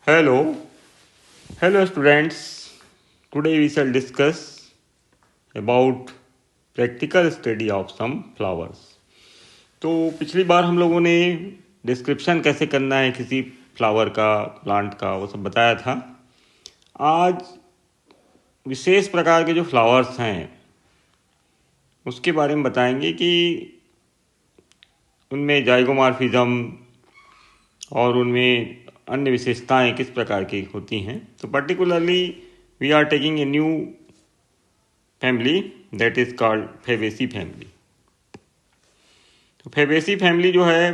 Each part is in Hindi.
Hello, hello students. Today we shall discuss about practical study of some flowers. तो पिछली बार हम लोगों ने डिस्क्रिप्शन कैसे करना है किसी फ्लावर का, प्लांट का, वो सब बताया था। आज विशेष प्रकार के जो फ्लावर्स हैं उसके बारे में बताएंगे कि उनमें जाइगोमॉर्फिज्म और उनमें अन्य विशेषताएं किस प्रकार की होती हैं। तो particularly we are taking a new family that is called Fabaceae family. तो फेबेसी फैमिली जो है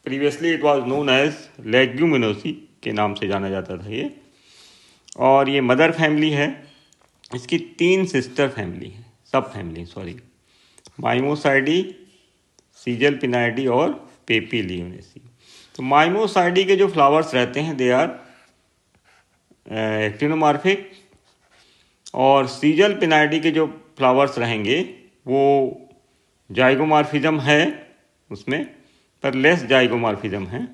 previously it was known as Leguminosae के नाम से जाना जाता था ये, और ये मदर फैमिली है। इसकी 3 सिस्टर फैमिली है, सब फैमिली सॉरी, माइमोसाइडी, सीजल पिनाइडी और पेपीलियोनेसी। तो माइमोसाइडी के जो फ्लावर्स रहते हैं दे आर एक्टिनोमॉर्फिक, और सीजल पिनाइडी के जो फ्लावर्स रहेंगे वो जाइगोमॉर्फिज्म है उसमें, पर लेस जाइगोमॉर्फिज्म है।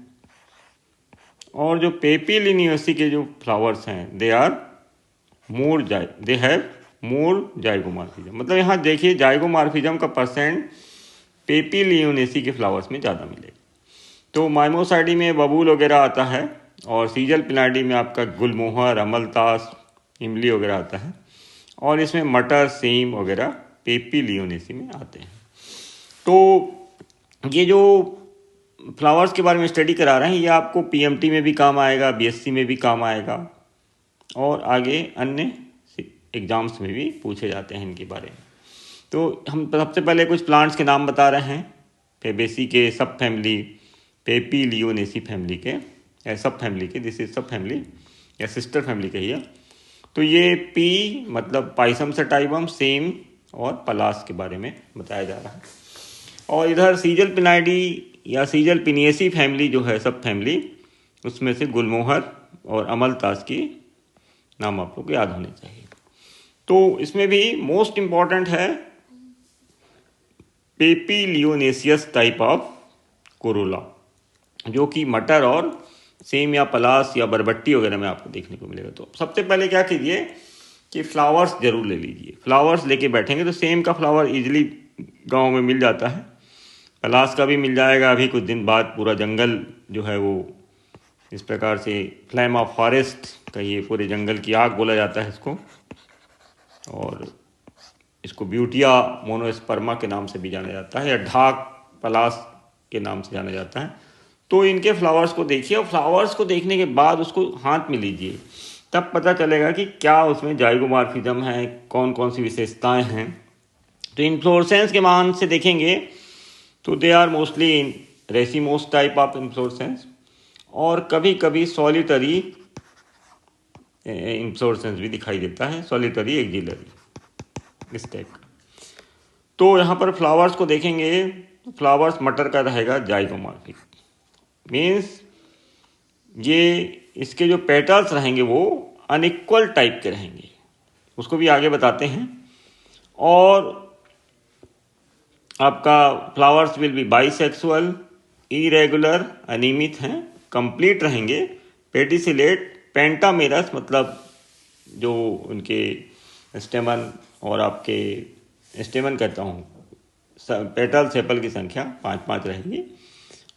और जो पेपीलियोनेसी के जो फ्लावर्स हैं they are they have more जाइगोमॉर्फिज्म। मतलब यहाँ देखिए जाइगोमॉर्फिज्म का परसेंट पेपीलियोनेसी के फ्लावर्स में ज़्यादा मिलेगा। तो माइमोसाइडी में बबूल वगैरह आता है, और सीजल पिनाइडी में आपका गुलमोहर, अमलतास, इमली वगैरह आता है, और इसमें मटर, सेम वगैरह पेपीलियोनेसी में आते हैं। तो ये जो फ्लावर्स के बारे में स्टडी करा रहे हैं ये आपको पीएमटी में भी काम आएगा, बीएससी में भी काम आएगा, और आगे अन्य एग्जाम्स में भी पूछे जाते हैं इनके बारे में। तो हम सबसे पहले कुछ प्लांट्स के नाम बता रहे हैं फेबेसी के सब फैमिली, पेपीलियोनेसी फैमिली के, सब फैमिली के, दिस इज सब फैमिली या सिस्टर फैमिली कहिए। तो ये पी मतलब पाइसम सटाइवम, सेम और पलास के बारे में बताया जा रहा है। और इधर सीजल पिनाइडी या सीजल पिनियेसी फैमिली जो है सब फैमिली, उसमें से गुलमोहर और अमलतास की नाम आप लोग को याद होने चाहिए। तो इसमें भी मोस्ट इम्पॉर्टेंट है पेपीलियोनेसियस टाइप ऑफ कोरोला, जो कि मटर और सेम या पलास या बरबट्टी वगैरह में आपको देखने को मिलेगा। तो सबसे पहले क्या कीजिए कि फ्लावर्स जरूर ले लीजिए। फ्लावर्स लेके बैठेंगे तो सेम का फ्लावर इजीली गांव में मिल जाता है, पलास का भी मिल जाएगा। अभी कुछ दिन बाद पूरा जंगल जो है वो इस प्रकार से फ्लेम ऑफ फॉरेस्ट कहिए, पूरे जंगल की आग बोला जाता है इसको, और इसको ब्यूटिया मोनोस्पर्मा के नाम से भी जाना जाता है, या ढाक पलास के नाम से जाना जाता है। तो इनके फ्लावर्स को देखिए, और फ्लावर्स को देखने के बाद उसको हाथ में लीजिए, तब पता चलेगा कि क्या उसमें जाइगोमॉर्फिज्म है, कौन कौन सी विशेषताएं हैं। तो इन्फ्लोरेसेंस के मान से देखेंगे तो they are mostly in racemose type of inflorescence, और कभी कभी सॉलिटरी इन्फ्लोरेसेंस भी दिखाई देता है, सॉलिटरी एक्जिलरी इस टाइप का। तो यहाँ पर फ्लावर्स को देखेंगे, फ्लावर्स मटर का रहेगा जाइगोमॉर्फिक, मीन्स ये इसके जो पेटल्स रहेंगे वो अनइक्वल टाइप के रहेंगे, उसको भी आगे बताते हैं। और आपका flowers will be bisexual, irregular, अनियमित हैं, कंप्लीट रहेंगे, पेटिसिलेट, पेंटामेरस मतलब जो उनके स्टेमन और आपके स्टेमन कहता हूँ, पेटल सेपल की संख्या 5-5 रहेगी,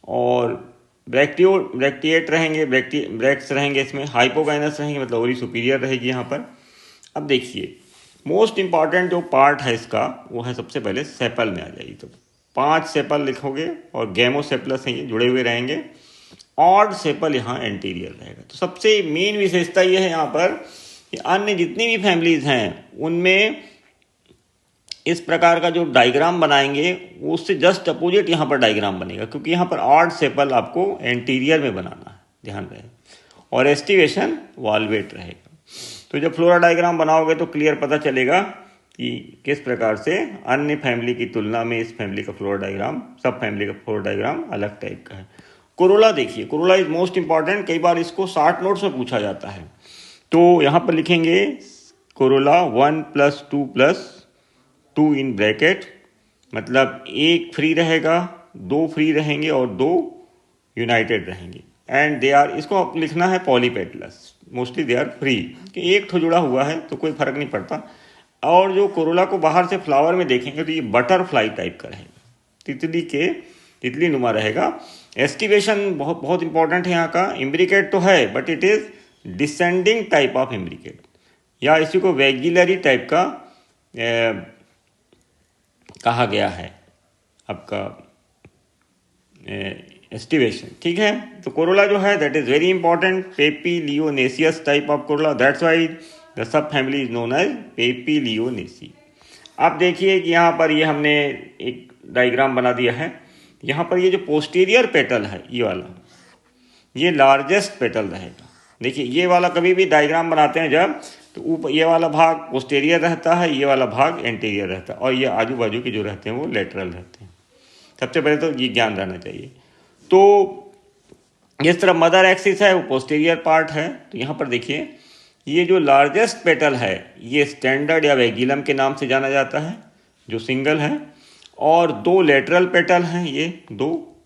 और ब्रैक्टिएट रहेंगे, ब्रैक्ट्स रहेंगे, इसमें हाइपोगाइनस रहेंगे, मतलब ओरी सुपीरियर रहेगी यहाँ पर। अब देखिए मोस्ट इंपॉर्टेंट जो पार्ट है इसका वो है सबसे पहले सेपल में आ जाइए। तो 5 सेपल लिखोगे, और गैमोसेपलस हैं ये जुड़े हुए रहेंगे, ऑड सेपल यहाँ एंटीरियर रहेगा। तो सबसे मेन विशेषता ये है यहाँ पर कि अन्य जितनी भी फैमिलीज हैं उनमें इस प्रकार का जो डायग्राम बनाएंगे वो उससे जस्ट अपोजिट यहाँ पर डायग्राम बनेगा, क्योंकि यहाँ पर ऑड सेपल आपको एंटीरियर में बनाना है, ध्यान रहे, और एस्टिवेशन वॉल्वेट रहेगा। तो जब फ्लोरा डायग्राम बनाओगे तो क्लियर पता चलेगा कि किस प्रकार से अन्य फैमिली की तुलना में इस फैमिली का फ्लोरा डायग्राम, सब फैमिली का फ्लोरा डायग्राम अलग टाइप का है। कोरोला देखिए, कोरोला इज मोस्ट इंपॉर्टेंट, कई बार इसको 60 नोट्स में पूछा जाता है। तो यहाँ पर लिखेंगे कोरोला 1 + 2 + 2 इन ब्रैकेट, मतलब 1 फ्री रहेगा, 2 फ्री रहेंगे और 2 यूनाइटेड रहेंगे। एंड दे आर, इसको आप लिखना है polypetalous, mostly they are free, कि एक ठो जुड़ा हुआ है तो कोई फर्क नहीं पड़ता। और जो कोरोला को बाहर से फ्लावर में देखेंगे तो ये बटरफ्लाई टाइप का रहेगा, तितली नुमा रहेगा। एस्टिवेशन बहुत बहुत इंपॉर्टेंट है यहाँ का। इम्ब्रिकेट तो है but it is descending type of imbricate, या इसी को वेगुलरी टाइप का कहा गया है आपका एस्टिवेशन, ठीक है। तो कोरोला जो है that is very important, papilionaceous type of corolla, that's why the subfamily is known as papilionaceae. आप देखिए कि यहाँ पर ये हमने एक डायग्राम बना दिया है। यहाँ पर ये जो पोस्टीरियर पेटल है ये वाला, ये लार्जेस्ट पेटल रहेगा। देखिए ये वाला कभी भी डायग्राम बनाते हैं जब, तो ऊपर ये वाला भाग पोस्टीरियर रहता है, ये वाला भाग एंटीरियर रहता है, और ये आजू बाजू के जो रहते हैं वो लेटरल रहते हैं। सबसे पहले तो ये ज्ञान रहना चाहिए। तो इस तरफ मदर एक्सिस है, वो पोस्टीरियर पार्ट है। तो यहाँ पर देखिए ये जो लार्जेस्ट पेटल है ये स्टैंडर्ड या वेगुलम के नाम से जाना जाता है, जो सिंगल है। और दो लेटरल पेटल हैं, ये दो,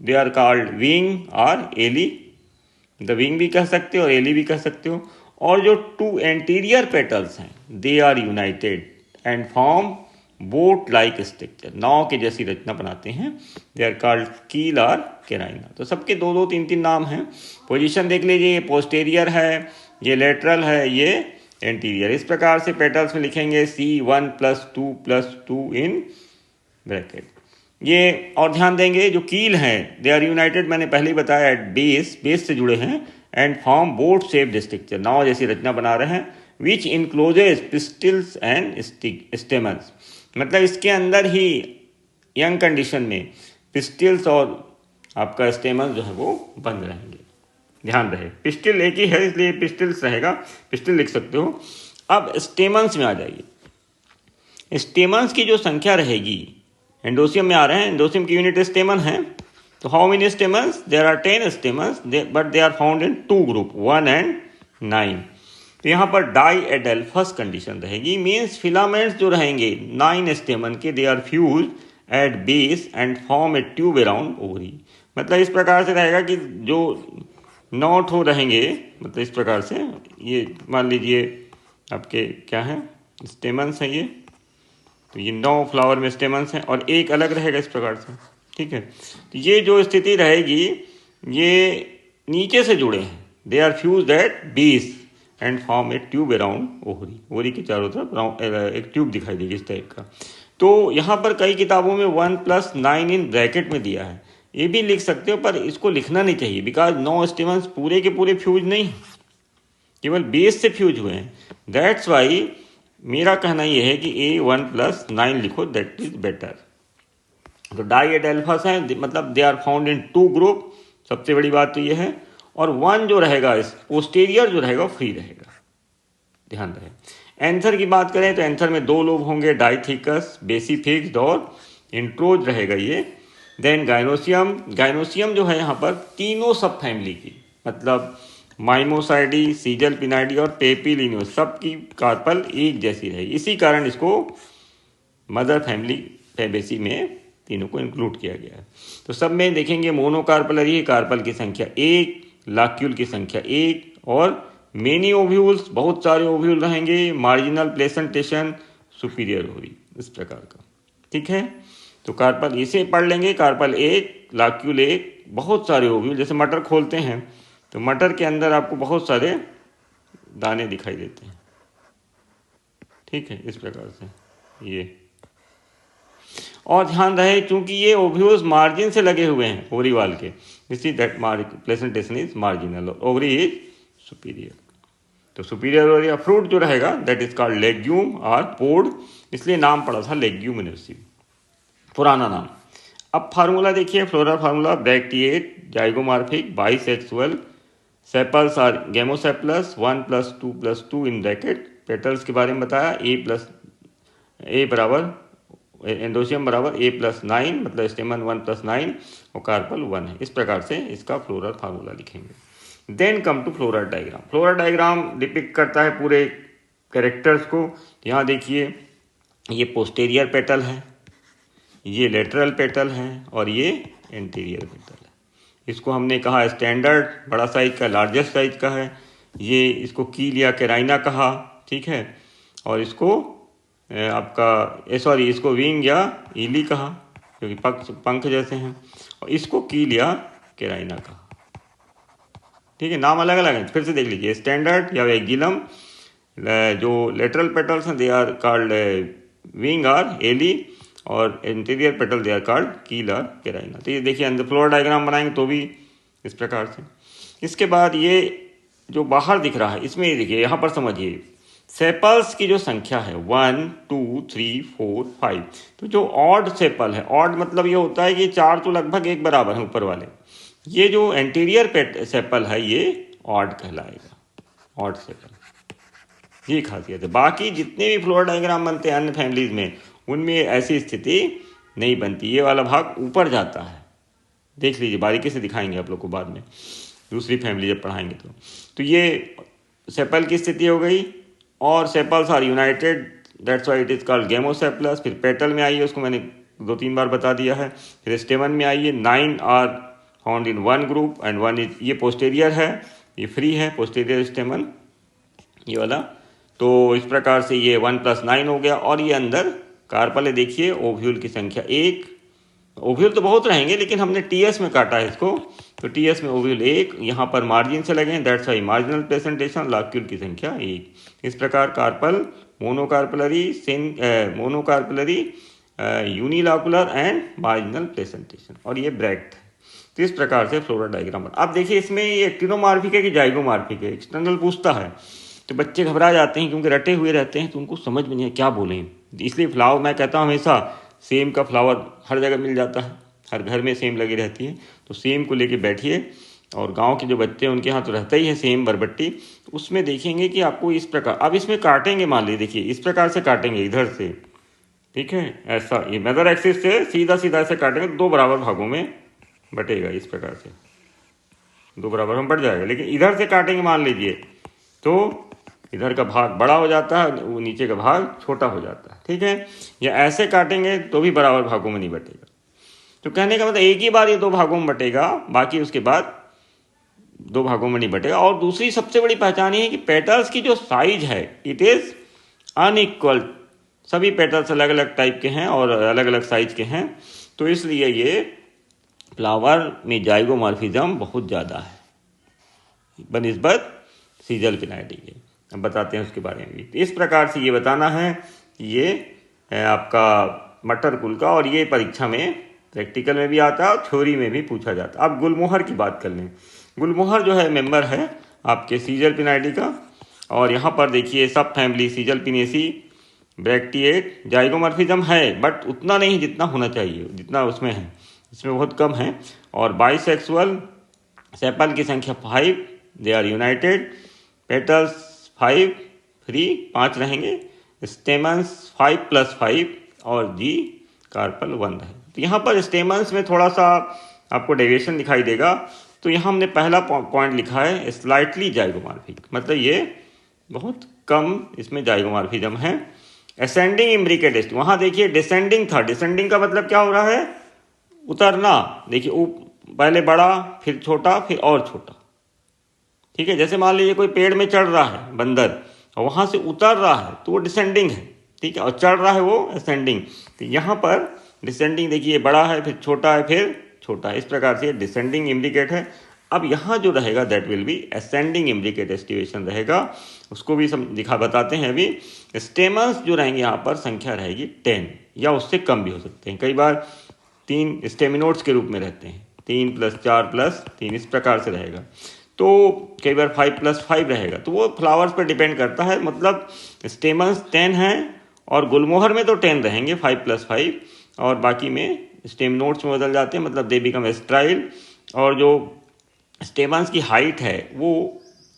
दे आर कॉल्ड विंग और एली, द विंग भी कह सकते हो और एली भी कह सकते हो। और जो टू एंटीरियर पेटल्स हैं they are united and form boat like structure, नाव के जैसी रचना बनाते हैं, दे आर कॉल्ड कील और कैराइना। तो सबके दो दो तीन तीन नाम हैं। पोजीशन देख लीजिए, ये पोस्टेरियर है, ये लेटरल है, ये एंटीरियर। इस प्रकार से पेटल्स में लिखेंगे C1+2+2 इन ब्रैकेट। ये और ध्यान देंगे जो कील हैं दे आर यूनाइटेड, मैंने पहले ही बताया, एट बेस से जुड़े हैं, and form boat shaped structure, नाव जैसी रचना बना रहे हैं, विच इनक्लोजेस पिस्टिल्स एंड स्टेमन्स। मतलब इसके अंदर ही यंग कंडीशन में पिस्टिल्स और आपका स्टेमन्स जो है वो बंद रहेंगे। ध्यान रहे पिस्टिल एक ही है इसलिए पिस्टिल्स रहेगा, पिस्टिल लिख सकते हो। अब स्टेमन्स में आ जाइए। स्टेमन्स की जो संख्या रहेगी, एंडोसियम में आ रहे हैं, एंडोसियम की यूनिट स्टेमन है। तो how many stamens? There are 10 stamens but they are found in 2 group 1 and 9। तो यहाँ पर डाई एडेल्फस कंडीशन रहेगी, मीन्स फिलामेंट्स जो रहेंगे 9 स्टेमन के, they are fuse at base and form a tube around ovary. मतलब इस प्रकार से रहेगा कि जो 9 ठो रहेंगे, मतलब इस प्रकार से, ये मान लीजिए आपके क्या है, स्टेमन्स हैं ये, तो ये 9 फ्लावर में स्टेमन्स हैं और एक अलग रहेगा इस प्रकार से, ठीक है। तो ये जो स्थिति रहेगी ये नीचे से जुड़े हैं, they are fuse at base and form a tube around ovary, ovary के चारों तरफ एक ट्यूब दिखाई देगी इस टाइप का। तो यहाँ पर कई किताबों में 1+9 इन ब्रैकेट में दिया है, ये भी लिख सकते हो, पर इसको लिखना नहीं चाहिए, बिकॉज 9 स्टेमन्स पूरे के पूरे फ्यूज नहीं, केवल बेस से फ्यूज हुए हैं। दैट्स वाई मेरा कहना यह है कि A1+9 लिखो, दैट इज बेटर। तो डाई एडेल्फस है, मतलब they are found in 2 group, सबसे बड़ी बात तो यह है। और 1 जो रहेगा, इस पोस्टीरियर जो रहेगा फ्री रहेगा, ध्यान रहे। एंथर की बात करें तो एंथर में 2 लोब होंगे, डाइथिकस, बेसिफिक्स्ड और इंट्रोज रहेगा ये। देन गाइनोसियम, गाइनोसियम जो है यहाँ पर तीनों सब फैमिली की, मतलब माइमोसाइडी, सीजल पिनाइडी और पेपिलिनो, सबकी कार्पल एक जैसी रहेगी, इसी कारण इसको मदर फैमिली फैबेसी में तीनों को इंक्लूड किया गया है। तो सब में देखेंगे मोनोकार्पलरी, कार्पल की संख्या 1, लाक्यूल की संख्या 1, और मेनी ओव्यूल्स, बहुत सारे ओव्यूल रहेंगे, मार्जिनल प्लेसेंटेशन, सुपीरियर ओवरी, इस प्रकार का, ठीक है। तो कार्पल इसे पढ़ लेंगे, कार्पल 1, लाक्यूल 1, बहुत सारे ओव्यूल। जैसे मटर खोलते हैं तो मटर के अंदर आपको बहुत सारे दाने दिखाई देते हैं, ठीक है, इस प्रकार से ये। और ध्यान रहे चूंकि ये ओव्यूल्स मार्जिन से लगे हुए हैं ओवरी वाल के, इसी दैट प्लेसेंटेशन इज मार्जिनल और ओवरी इज सुपीरियर। तो सुपीरियर ओवरी या फ्रूट जो रहेगा दैट इज कॉल्ड लेग्यूम और पोड, इसलिए नाम पड़ा था लेग्यूमिनोसी, पुराना नाम। अब फार्मूला देखिए, floral formula, bracteate, zygomorphic, bisexual, sepals are gamosepalous, 1+2+2 in bracket. Petals के बारे में बताया, ए बराबर एंडोसियम बराबर A+9, मतलब स्टेमन 1+9 और कार्पल 1 है। इस प्रकार से इसका फ्लोरल फार्मूला लिखेंगे। Then come to floral diagram. Floral diagram depict करता है पूरे कैरेक्टर्स को। यहाँ देखिए ये पोस्टेरियर पेटल है, ये लेटरल पेटल है और ये एंटीरियर पेटल है। इसको हमने कहा स्टैंडर्ड, बड़ा साइज का, लार्जेस्ट साइज का है। ये इसको कील या कैराइना कहा, ठीक है। और इसको इसको विंग या ईली कहा, क्योंकि पंख जैसे हैं। और इसको कील या कैराइना कहा, ठीक है। नाम अलग अलग हैं, फिर से देख लीजिए। स्टैंडर्ड या वेगिलम, जो लेटरल पेटल्स हैं दे आर कॉल्ड विंग और एली, और interior petal they are called keel और कैराइना। तो ये देखिए, अंदर फ्लोर डायग्राम बनाएंगे तो भी इस प्रकार से। इसके बाद ये जो बाहर दिख रहा है, इसमें ये देखिए, यहाँ पर समझिए सेपल्स की जो संख्या है 1 2 3 4 5। तो जो ऑड सेपल है, ऑड मतलब ये होता है कि 4 तो लगभग एक बराबर है ऊपर वाले। ये जो एंटीरियर सेपल है ये ऑड कहलाएगा, ऑड सेपल, ये खासियत है। बाकी जितने भी फ्लोर डायग्राम बनते हैं अन्य फैमिलीज में, उनमें ऐसी स्थिति नहीं बनती, ये वाला भाग ऊपर जाता है। देख लीजिए, बारीकी से दिखाएंगे आप लोग को बाद में, दूसरी फैमिली जब पढ़ाएंगे तो ये सेपल की स्थिति हो गई। और sepals are united, that's why it is called gamosepalous. फिर पेटल में आइए, उसको मैंने 2-3 बार बता दिया है। फिर स्टेमन में आइए, 9 are found in 1 group and 1 is, ये पोस्टेरियर है, ये फ्री है पोस्टेरियर स्टेमन, ये वाला। तो इस प्रकार से ये 1 + 9 हो गया। और ये अंदर कार्पल है, देखिए ओव्यूल की संख्या 1। ओव्यूल तो बहुत रहेंगे, लेकिन हमने टीएस में काटा है इसको, तो टीएस में ओव्यूल 1, यहाँ पर मार्जिन से लगे हैं, that's why marginal placentation. Locule की संख्या 1। इस प्रकार carpel, monocarpellary, monocarpellary, unilocular and marginal placentation, और ये ब्रैक्ट है। तो इस प्रकार से फ्लोरल डायग्राम। अब देखिए, इसमें ये एक्टिनोमार्फिक है कि जाइगोमार्फिक है, एक्सटर्नल पूछता है तो बच्चे घबरा जाते हैं, क्योंकि रटे हुए रहते हैं तो उनको समझ में नहीं है क्या बोलें। इसलिए फ्लावर, मैं कहता हूँ हमेशा, सेम का फ्लावर हर जगह मिल जाता है, हर घर में सेम लगी रहती है, तो सेम को लेके बैठिए। और गांव के जो बच्चे हैं उनके यहाँ तो रहता ही है सेम बरबट्टी, उसमें देखेंगे कि आपको इस प्रकार, अब इसमें काटेंगे, मान लीजिए देखिए इस प्रकार से काटेंगे इधर से, ठीक है, ऐसा, ये मेजर एक्सिस से सीधा सीधा ऐसे काटेंगे, 2 बराबर भागों में बटेगा, इस प्रकार से 2 बराबर में बढ़ जाएगा। लेकिन इधर से काटेंगे मान लीजिए, तो इधर का भाग बड़ा हो जाता है, वो नीचे का भाग छोटा हो जाता है, ठीक है। या ऐसे काटेंगे तो भी बराबर भागों में नहीं बटेगा। तो कहने का मतलब एक ही बार ये 2 भागों में बटेगा, बाकी उसके बाद 2 भागों में नहीं बटेगा। और दूसरी सबसे बड़ी पहचान ये है कि पेटल्स की जो साइज है, इट इज अनइक्वल। सभी पेटल्स अलग अलग टाइप के हैं और अलग अलग साइज के हैं, तो इसलिए ये फ्लावर में जाइगोमॉर्फिज्म बहुत ज़्यादा है बनिस्बत सीजल पिनाइडी के। अब बताते हैं उसके बारे में भी। तो इस प्रकार से ये बताना है कि ये है आपका मटर कुल का, और ये परीक्षा में प्रैक्टिकल में भी आता है और थ्योरी में भी पूछा जाता है। अब गुलमोहर की बात कर लें। गुलमोहर जो है मेंबर है आपके सीजल पिनाइडी का, और यहाँ पर देखिए सब फैमिली सीजल पिनेसी, ब्रैक्टिएट, जाइगोमॉर्फिज्म है बट उतना नहीं जितना होना चाहिए, जितना उसमें है, इसमें बहुत कम है। और बाइसेक्सुअल, सेपल की संख्या 5, they are united, petals 5 free 5 रहेंगे, स्टेमन्स 5 + 5, और जी कार्पल 1 है। तो यहाँ पर स्टेमन्स में थोड़ा सा आपको डेविएशन दिखाई देगा। तो यहाँ हमने पहला पॉइंट लिखा है स्लाइटली जाइगोमॉर्फिक, मतलब ये बहुत कम इसमें जाइगोमॉर्फिज्म है। असेंडिंग इम्ब्रिकेट, वहाँ देखिए डिसेंडिंग था। डिसेंडिंग का मतलब क्या हो रहा है, उतरना। देखिए पहले बड़ा, फिर छोटा, फिर और छोटा, ठीक है। जैसे मान लीजिए कोई पेड़ में चढ़ रहा है बंदर, और वहाँ से उतर रहा है तो वो डिसेंडिंग है, ठीक है, और चढ़ रहा है वो असेंडिंग। तो यहाँ पर डिसेंडिंग देखिए, बड़ा है, फिर छोटा है, फिर छोटा है, इस प्रकार से डिसेंडिंग इम्ब्रिकेट है। अब यहाँ जो रहेगा that will be ascending imbricate aestivation रहेगा, उसको भी बताते हैं अभी। स्टेमन्स जो रहेंगे यहाँ पर संख्या रहेगी 10 या उससे कम भी हो सकते हैं। कई बार 3 स्टेमिनोड्स के रूप में रहते हैं, 3 + 4 + 3 इस प्रकार से रहेगा। तो कई बार 5 + 5 रहेगा, तो वो फ्लावर्स पर डिपेंड करता है। मतलब स्टेमन्स 10 हैं, और गुलमोहर में तो 10 रहेंगे 5 + 5, और बाकी में स्टेमनोड्स में बदल जाते हैं, मतलब दे बिकम एस्ट्राइल। और जो स्टेमन्स की हाइट है वो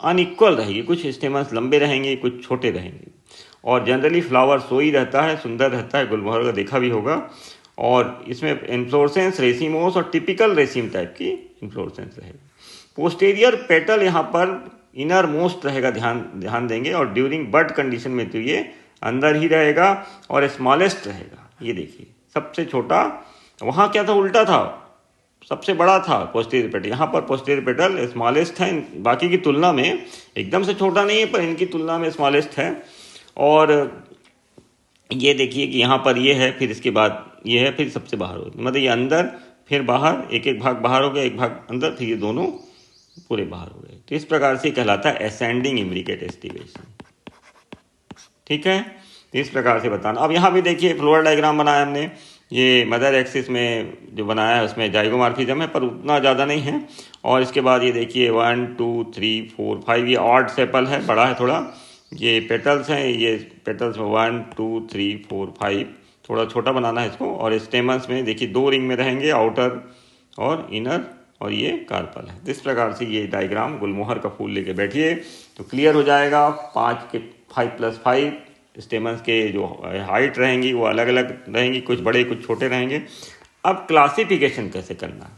अनइक्वल रहेगी, कुछ स्टेमन्स लंबे रहेंगे, कुछ छोटे रहेंगे। और जनरली फ्लावर सोई रहता है, सुंदर रहता है, गुलमोहर का देखा भी होगा। और इसमें इन्फ्लोरेसेंस रेसिमोस और टिपिकल रेसिम टाइप की इन्फ्लोरेसेंस रहेगी। पोस्टेरियर पेटल यहाँ पर इनर मोस्ट रहेगा, ध्यान देंगे। और ड्यूरिंग बड कंडीशन में तो ये अंदर ही रहेगा, और स्मॉलेस्ट रहेगा। ये देखिए सबसे छोटा, वहाँ क्या था, उल्टा था, सबसे बड़ा था पोस्टीरियर पेटल। यहाँ पर पोस्टीरियर पेटल स्मॉलेस्ट है, बाकी की तुलना में एकदम से छोटा नहीं है पर इनकी तुलना में स्मॉलेस्ट है। और ये देखिए कि यहाँ पर ये है, फिर इसके बाद ये है, फिर सबसे बाहर हो, मतलब ये अंदर फिर बाहर, एक एक भाग बाहर हो गया, एक भाग अंदर, फिर ये दोनों पूरे बाहर हो गए। तो इस प्रकार से कहलाता है असेंडिंग इम्ब्रिकेट एस्टिवेशन। ठीक है, तो इस प्रकार से बताना। अब यहाँ भी देखिए फ्लोर डायग्राम बनाया हमने, ये मदर एक्सिस में जो बनाया है उसमें जाइगोमॉर्फिज्म है पर उतना ज़्यादा नहीं है। और इसके बाद ये देखिए 1 2 3 4 5, ये ऑड सेपल है, बड़ा है थोड़ा। ये पेटल्स हैं, ये पेटल्स में 1 2 3 4 5, थोड़ा छोटा बनाना है इसको। और स्टेमन्स में देखिए 2 रिंग में रहेंगे, आउटर और इनर, और ये कार्पल है। इस प्रकार से ये डायग्राम गुलमोहर का फूल लेके बैठिए तो क्लियर हो जाएगा। 5 स्टेमन्स के जो हाइट रहेंगी वो अलग अलग रहेंगी, कुछ बड़े कुछ छोटे रहेंगे। अब क्लासिफिकेशन कैसे करना है,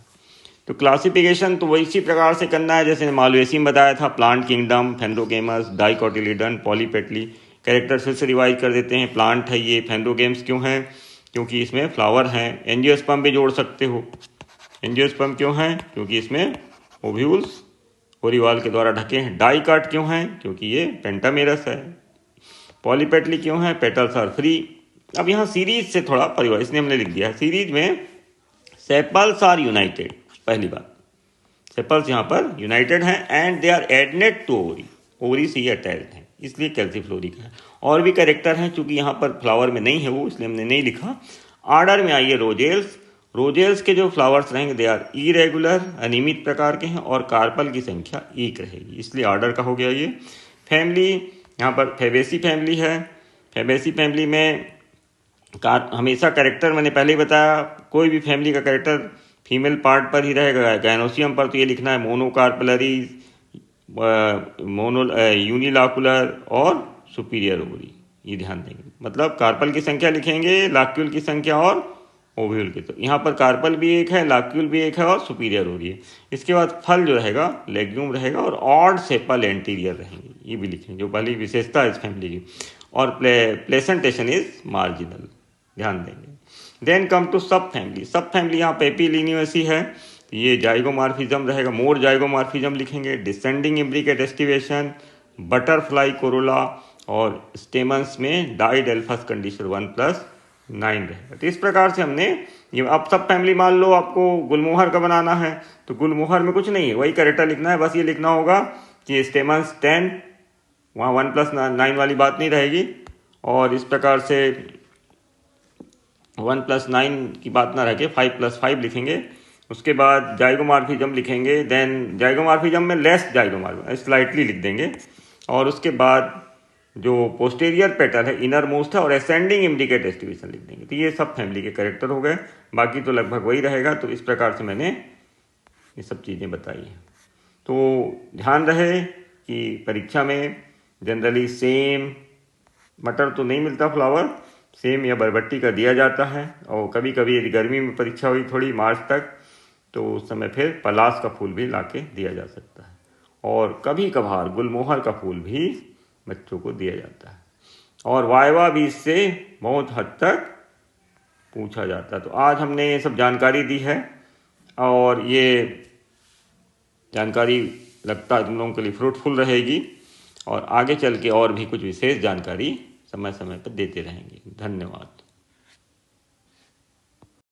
तो क्लासिफिकेशन तो वही इसी प्रकार से करना है जैसे मालवेसी में बताया था। Plant kingdom, phanerogamous, dicotyledon, polypetaly. Character फिर से रिवाइज कर देते हैं। प्लांट है ये, फेंड्रोगेम्स क्यों है, क्योंकि इसमें फ्लावर हैं। एंजियोस्पर्म भी जोड़ सकते हो। एंजियोस्पर्म क्यों है, क्योंकि इसमें ओव्यूल्स ओरिवाल के द्वारा ढके हैं। डाइकाट क्यों है, क्योंकि ये पेंटामेरस है। पॉलीपेटली क्यों है, पेटल्स आर फ्री। अब यहाँ सीरीज से थोड़ा परिवार, इसने हमने लिख दिया है। सीरीज में सेपल्स आर यूनाइटेड, पहली बात, सेपल्स यहाँ पर यूनाइटेड हैं and they are adnate to ovary, ovary से ही अटैच्ड हैं, इसलिए कैल्सीफ्लोरिक है। और भी कैरेक्टर हैं, चूंकि यहाँ पर फ्लावर में नहीं है वो, इसलिए हमने नहीं लिखा। आर्डर में आइए रोजेल्स। रोजेल्स के जो फ्लावर्स रहेंगे दे आर इरेगुलर, अनियमित प्रकार के हैं, और कार्पल की संख्या 1 रहेगी, इसलिए आर्डर का हो गया ये। फैमिली, यहाँ पर फेबेसी फैमिली है। फेबेसी फैमिली में हमेशा कैरेक्टर, मैंने पहले ही बताया, कोई भी फैमिली का कैरेक्टर फीमेल पार्ट पर ही रहेगा। गायनोसियम पर तो ये लिखना है मोनोकार्पलरीज, यूनिलाकुलर और सुपीरियर ओवरी, ये ध्यान देंगे। मतलब कार्पल की संख्या लिखेंगे, लाक्यूल की संख्या और ओव्यूल की। तो यहाँ पर कार्पल भी एक है, लाक्यूल भी एक है और सुपीरियर ओवरी है। इसके बाद फल जो रहेगा लेग्यूम रहेगा और ऑड सेपल एंटीरियर रहेंगे, ये भी लिखेंगे, जो पहली विशेषता है इस फैमिली की। और प्लेसेंटेशन इज मार्जिनल, ध्यान देंगे। देन कम टू सब फैमिली। सब फैमिली यहाँ पेपिलिनियसी है, ये जाइगोमॉर्फिज्म रहेगा, मोर जाइगोमॉर्फिज्म लिखेंगे। Descending imbricate aestivation, butterfly Corolla, और स्टेमन्स में डाइडेल्फस कंडीशन 1+9 रहेगा। तो इस प्रकार से हमने ये, अब सब फैमिली मान लो आपको गुलमोहर का बनाना है तो गुलमोहर में कुछ नहीं है, वही कैरेक्टर लिखना है। बस ये लिखना होगा कि स्टेमन्स 10, वहाँ 1+9 वाली बात नहीं रहेगी। और इस प्रकार से 1+9 की बात ना रह के 5+5 लिखेंगे। उसके बाद जाइगोमॉर्फिज्म लिखेंगे। देन जाइगोमॉर्फिज्म में लेस जाइगोमॉर्फिज्म स्लाइटली लिख देंगे। और उसके बाद जो पोस्टीरियर पेटल है इनर मोस्ट है, और असेंडिंग इम्ब्रिकेट एस्टिवेशन लिख देंगे। तो ये सब फैमिली के कैरेक्टर हो गए, बाकी तो लगभग वही रहेगा। तो इस प्रकार से मैंने ये सब चीज़ें बताई हैं। तो ध्यान रहे कि परीक्षा में जनरली सेम मटर तो नहीं मिलता, फ्लावर सेम या बरबट्टी का दिया जाता है। और कभी कभी यदि गर्मी में परीक्षा हुई थोड़ी मार्च तक, तो उस समय फिर पलाश का फूल भी लाके दिया जा सकता है। और कभी कभार गुलमोहर का फूल भी बच्चों को दिया जाता है। और वाइवा भी इससे बहुत हद तक पूछा जाता है। तो आज हमने ये सब जानकारी दी है, और ये जानकारी लगता है तुम लोगों के लिए फ्रूटफुल रहेगी। और आगे चल के और भी कुछ विशेष जानकारी समय समय पर देते रहेंगे। धन्यवाद।